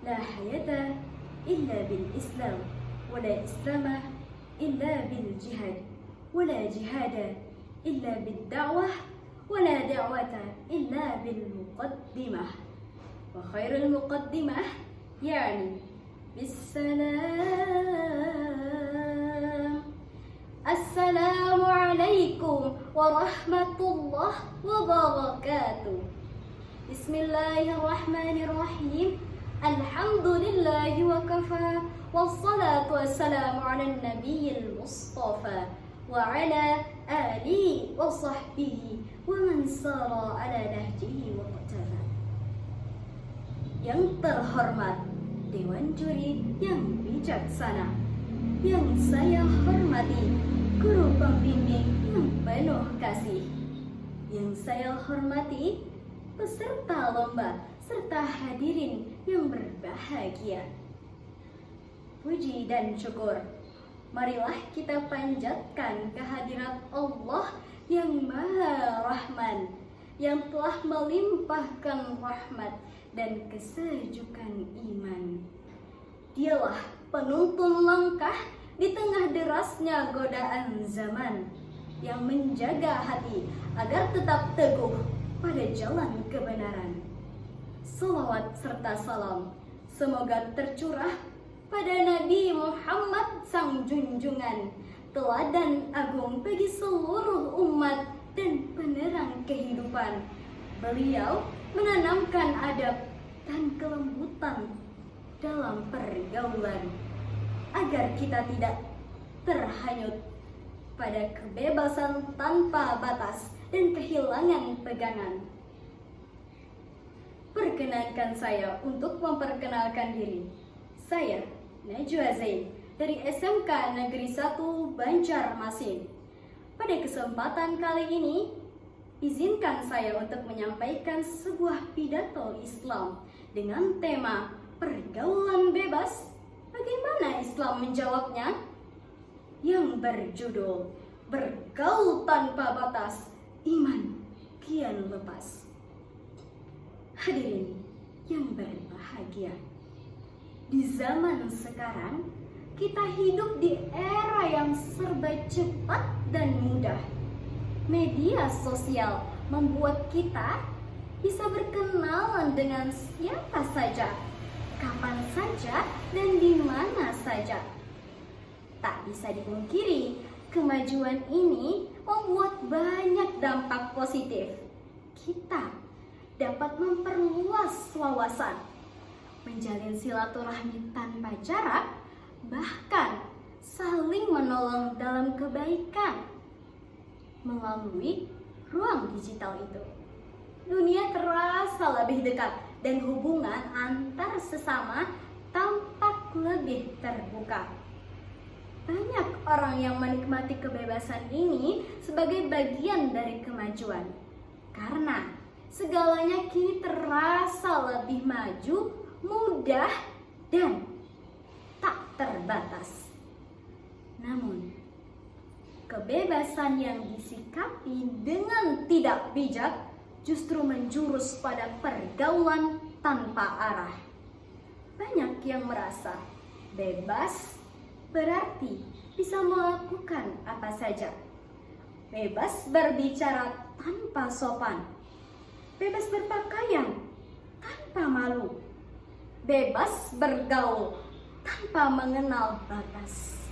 لا حياة إلا بالإسلام ولا إسلام إلا بالجهاد ولا جهاد إلا بالدعوة ولا دعوة إلا بالمقدمة وخير المقدمة يعني بالسلام. السلام عليكم ورحمة الله وبركاته. بسم الله الرحمن الرحيم. الحمد لله وكفى والصلاة والسلام على النبي المصطفى وعلى آله وصحبه ومن سار على نهجه واقتفى. Yang terhormat Dewan Juri yang bijaksana, yang saya hormati guru pembimbing yang penuh kasih, yang saya hormati peserta lomba serta hadirin yang berbahagia. Puji dan syukur, marilah kita panjatkan kehadirat Allah yang Maha Rahman, yang telah melimpahkan rahmat dan kesejukan iman. Dialah penuntun langkah di tengah derasnya godaan zaman, yang menjaga hati agar tetap teguh pada jalan kebenaran. Salawat serta salam semoga tercurah pada Nabi Muhammad sang junjungan, teladan agung bagi seluruh umat dan penerang kehidupan. Beliau menanamkan adab dan kelembutan dalam pergaulan agar kita tidak terhanyut pada kebebasan tanpa batas dan kehilangan pegangan. Perkenankan saya untuk memperkenalkan diri. Saya Najwa Zain dari SMK Negeri 1 Banjarmasin. Pada kesempatan kali ini, izinkan saya untuk menyampaikan sebuah pidato Islam dengan tema pergaulan bebas. Bagaimana Islam menjawabnya? Yang berjudul Bergaul Tanpa Batas, Iman Kian Lepas. Hadirin yang berbahagia, di zaman sekarang kita hidup di era yang serba cepat dan mudah. Media sosial membuat kita bisa berkenalan dengan siapa saja, kapan saja, dan di mana saja. Tak bisa dipungkiri, kemajuan ini membuat banyak dampak positif. Kita dapat memperluas wawasan, menjalin silaturahmi tanpa jarak, bahkan saling menolong dalam kebaikan. Melalui ruang digital itu, dunia terasa lebih dekat dan hubungan antar sesama tampak lebih terbuka. Banyak orang yang menikmati kebebasan ini sebagai bagian dari kemajuan, karena segalanya kini terasa lebih maju, mudah, dan tak terbatas. Namun, kebebasan yang disikapi dengan tidak bijak justru menjurus pada pergaulan tanpa arah. Banyak yang merasa bebas berarti bisa melakukan apa saja. Bebas berbicara tanpa sopan, bebas berpakaian tanpa malu, bebas bergaul tanpa mengenal batas.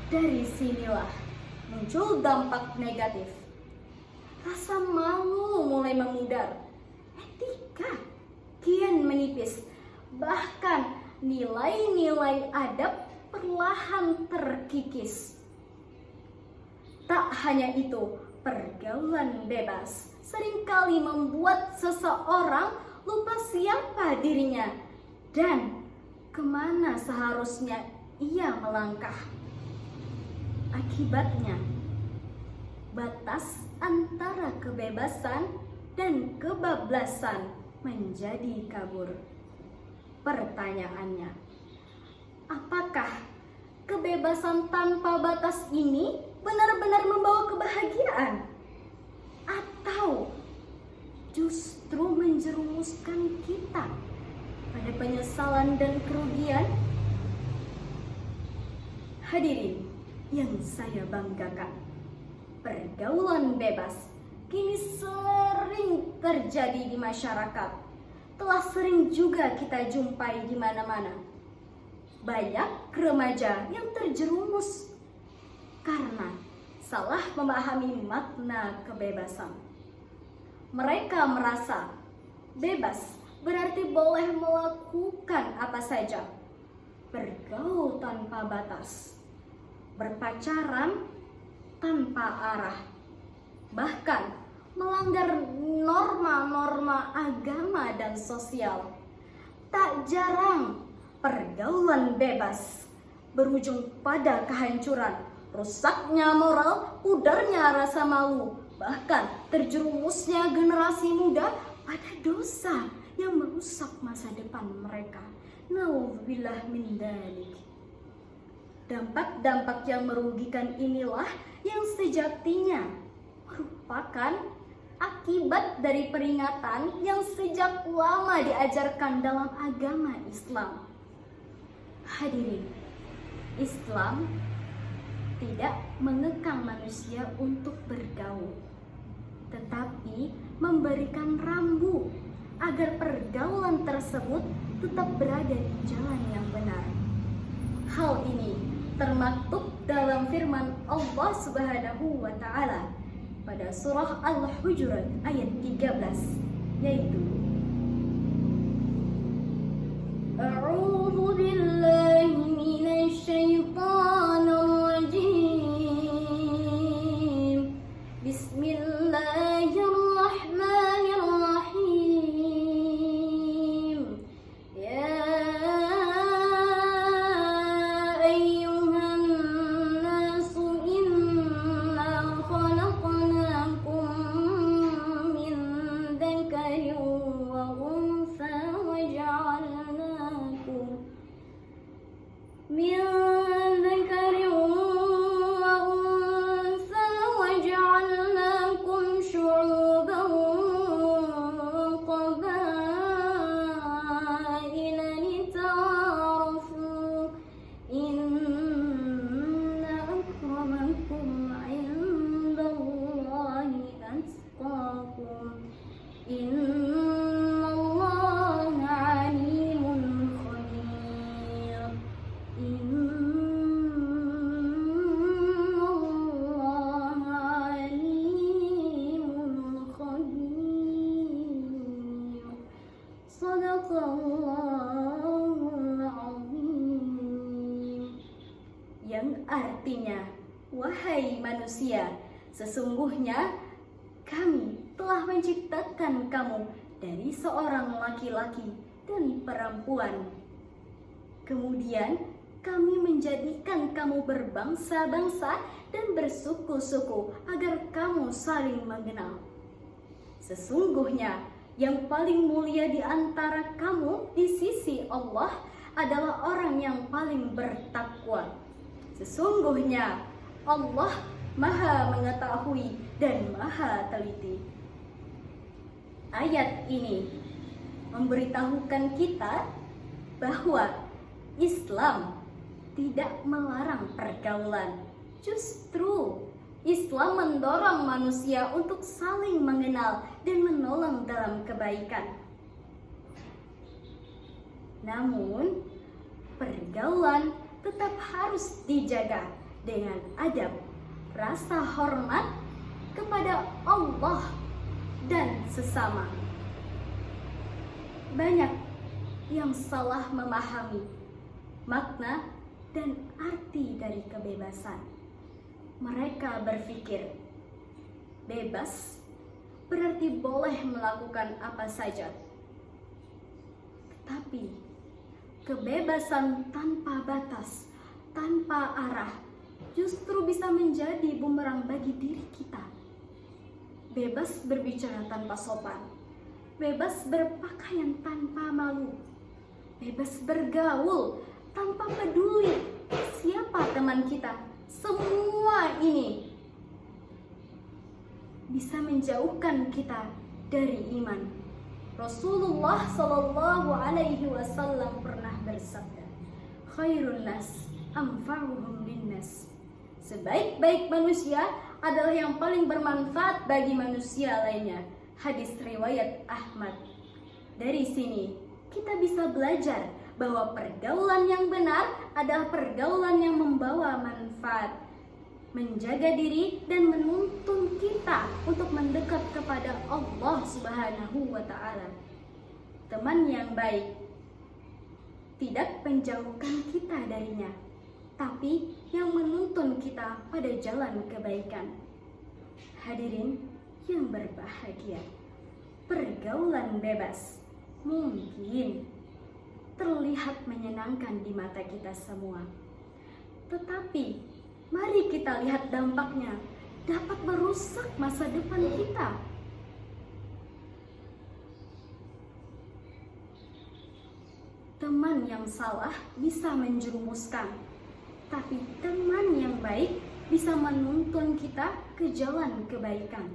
Dari sinilah muncul dampak negatif. Rasa malu mulai memudar, etika kian menipis, bahkan nilai-nilai adab perlahan terkikis. Tak hanya itu, pergaulan bebas seringkali membuat seseorang lupa siapa dirinya dan kemana seharusnya ia melangkah. Akibatnya, batas antara kebebasan dan kebablasan menjadi kabur. Pertanyaannya, apakah kebebasan tanpa batas ini benar-benar membawa kebahagiaan? Atau justru menjerumuskan kita pada penyesalan dan kerugian? Hadirin yang saya banggakan, pergaulan bebas kini sering terjadi di masyarakat. Telah sering juga kita jumpai di mana-mana. Banyak remaja yang terjerumus karena salah memahami makna kebebasan. Mereka merasa bebas berarti boleh melakukan apa saja, bergaul tanpa batas, berpacaran tanpa arah, bahkan melanggar norma-norma agama dan sosial. Tak jarang pergaulan bebas berujung pada kehancuran, rusaknya moral, pudarnya rasa malu, bahkan terjerumusnya generasi muda pada dosa yang merusak masa depan mereka. Nauzubillah min dzalik. Dampak-dampak yang merugikan inilah yang sejatinya merupakan akibat dari peringatan yang sejak lama diajarkan dalam agama Islam. Hadirin, Islam tidak mengekang manusia untuk bergaul, tetapi memberikan rambu agar pergaulan tersebut tetap berada di jalan yang benar. Hal ini termaktub dalam firman Allah Subhanahu wa taala pada surah Al-Hujurat ayat 13, yaitu A'udzu billahi minasy syaithanir rajim. Bismillahirrahmanirrahim. Ya ayyuhan nasu inna khalaqnakum min dzakarin wa untha wa ja'alnakum min dzakarin wa untha wa ja'alnakum syu'uban wa qabaila lita'arafu inna akramakum 'indallahi atqakum innallaha 'alimun khabir. Innallaha 'alimun khabir. Shadaqallahul 'azim. Yang artinya, wahai manusia, sesungguhnya kami telah menciptakan kamu dari seorang laki-laki dan perempuan. Kemudian kami menjadikan kamu berbangsa-bangsa dan bersuku-suku agar kamu saling mengenal. Sesungguhnya yang paling mulia di antara kamu di sisi Allah adalah orang yang paling bertakwa. Sesungguhnya Allah Maha mengetahui dan Maha teliti. Ayat ini memberitahukan kita bahwa Islam tidak melarang pergaulan. Justru Islam mendorong manusia untuk saling mengenal dan menolong dalam kebaikan. Namun, pergaulan tetap harus dijaga dengan adab, rasa hormat kepada Allah dan sesama. Banyak yang salah memahami makna dan arti dari kebebasan. Mereka berpikir bebas berarti boleh melakukan apa saja. Tetapi kebebasan tanpa batas, tanpa arah, justru bisa menjadi bumerang bagi diri kita. Bebas berbicara tanpa sopan, bebas berpakaian tanpa malu, bebas bergaul tanpa peduli siapa teman kita. Semua ini bisa menjauhkan kita dari iman. Rasulullah Shallallahu Alaihi Wasallam pernah bersabda, "Khairun nas anfa'uhum linnas." Sebaik-baik manusia adalah yang paling bermanfaat bagi manusia lainnya. Hadis riwayat Ahmad. Dari sini kita bisa belajar bahwa pergaulan yang benar adalah pergaulan yang membawa manfaat, menjaga diri dan menuntun kita untuk mendekat kepada Allah Subhanahu wa Ta'ala. Teman yang baik tidak menjauhkan kita darinya, tapi yang menuntun kita pada jalan kebaikan. Hadirin yang berbahagia, pergaulan bebas mungkin terlihat menyenangkan di mata kita semua, tetapi mari kita lihat dampaknya dapat merusak masa depan kita. Teman yang salah bisa menjerumuskan, tapi teman yang baik bisa menuntun kita ke jalan kebaikan.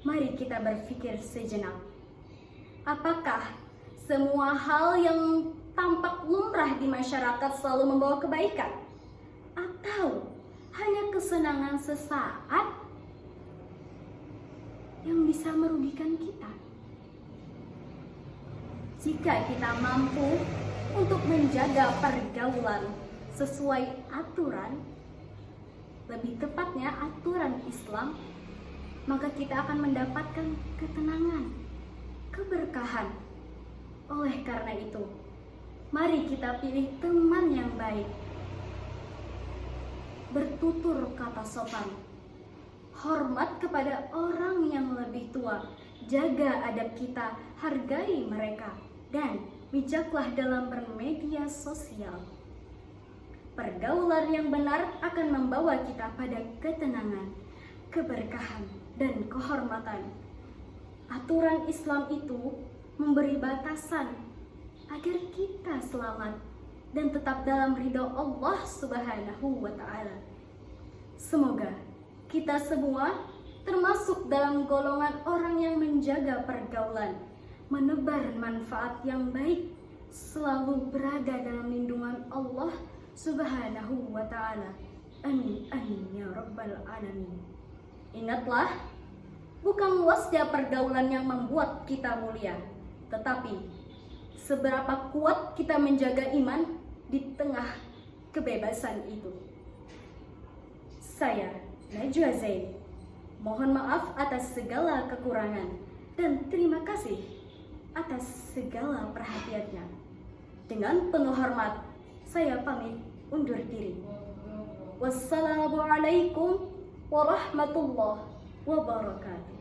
Mari kita berpikir sejenak. Apakah semua hal yang tampak lumrah di masyarakat selalu membawa kebaikan? Atau hanya kesenangan sesaat yang bisa merugikan kita? Jika kita mampu untuk menjaga pergaulan sesuai aturan, lebih tepatnya aturan Islam, maka kita akan mendapatkan ketenangan, keberkahan. Oleh karena itu, mari kita pilih teman yang baik, bertutur kata sopan, hormat kepada orang yang lebih tua, jaga adab kita, hargai mereka, dan bijaklah dalam bermedia sosial. Pergaulan yang benar akan membawa kita pada ketenangan, keberkahan, dan kehormatan. Aturan Islam itu memberi batasan agar kita selamat dan tetap dalam ridho Allah Subhanahu wa Ta'ala. Semoga kita semua termasuk dalam golongan orang yang menjaga pergaulan, menebar manfaat yang baik, selalu berada dalam lindungan Allah Subhanahu wa Ta'ala. Amin, amin ya rabbal alamin. Ingatlah, bukan luasnya pergaulan yang membuat kita mulia, tetapi seberapa kuat kita menjaga iman di tengah kebebasan itu. Saya, Najwa Zain, mohon maaf atas segala kekurangan dan terima kasih atas segala perhatiannya. Dengan penuh hormat, saya pamit undur diri. Wassalamualaikum warahmatullahi wabarakatuh.